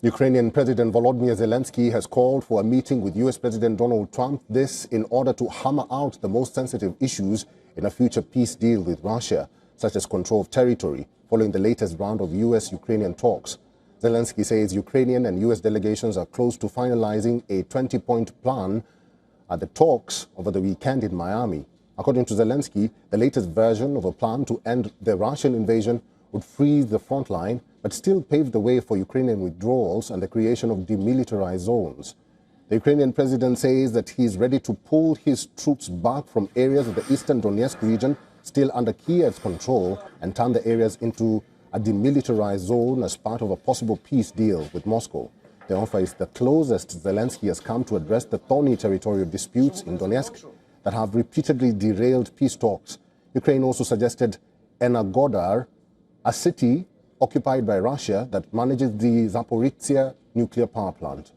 Ukrainian President Volodymyr Zelensky has called for a meeting with US President Donald Trump, this in order to hammer out the most sensitive issues in a future peace deal with Russia, such as control of territory, following the latest round of US-Ukrainian talks. Zelensky says Ukrainian and US delegations are close to finalizing a 20-point plan at the talks over the weekend in Miami. According to Zelensky, the latest version of a plan to end the Russian invasion would freeze the front line, but still pave the way for Ukrainian withdrawals and the creation of demilitarized zones. The Ukrainian president says that he is ready to pull his troops back from areas of the eastern Donetsk region still under Kiev's control and turn the areas into a demilitarized zone as part of a possible peace deal with Moscow. The offer is the closest Zelensky has come to address the thorny territorial disputes in Donetsk that have repeatedly derailed peace talks. Ukraine also suggested Energodar, a city occupied by Russia that manages the Zaporizhzhia nuclear power plant,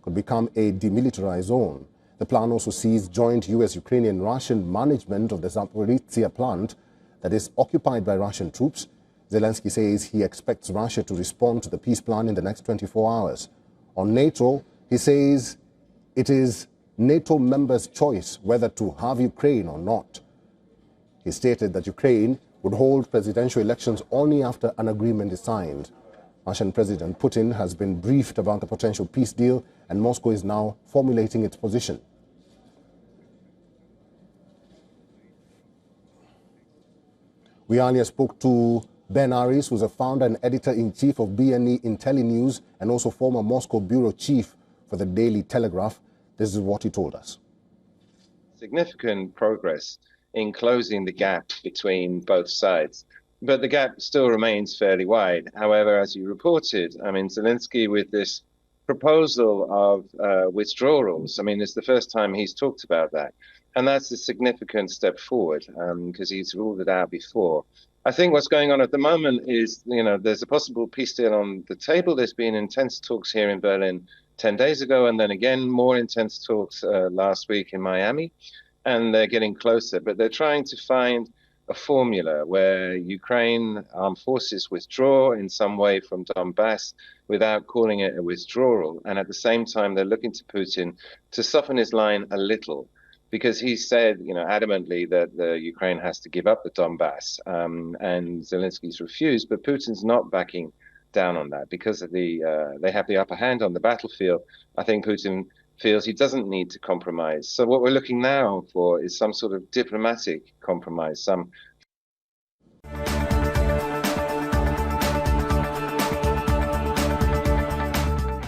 could become a demilitarized zone. The plan also sees joint US, Ukrainian, Russian management of the Zaporizhzhia plant that is occupied by Russian troops. Zelensky says he expects Russia to respond to the peace plan in the next 24 hours. On NATO, he says it is NATO members' choice whether to have Ukraine or not. He stated that Ukraine would hold presidential elections only after an agreement is signed. Russian President Putin has been briefed about the potential peace deal, and Moscow is now formulating its position. We earlier spoke to Ben Aris, who's a founder and editor-in-chief of BNE IntelliNews and also former Moscow bureau chief for the Daily Telegraph. This is what he told us. Significant progress in closing the gap between both sides. But the gap still remains fairly wide. However, as you reported, Zelensky with this proposal of withdrawals, it's the first time he's talked about that. And that's a significant step forward because he's ruled it out before. I think what's going on at the moment is, there's a possible peace deal on the table. There's been intense talks here in Berlin 10 days ago, and then again, more intense talks last week in Miami. And they're getting closer, but they're trying to find a formula where Ukraine armed forces withdraw in some way from Donbass without calling it a withdrawal. And at the same time, they're looking to Putin to soften his line a little, because he said, adamantly that the Ukraine has to give up the Donbass, and Zelensky's refused, but Putin's not backing down on that because of they have the upper hand on the battlefield. I think Putin feels he doesn't need to compromise. So what we're looking now for is some sort of diplomatic compromise, some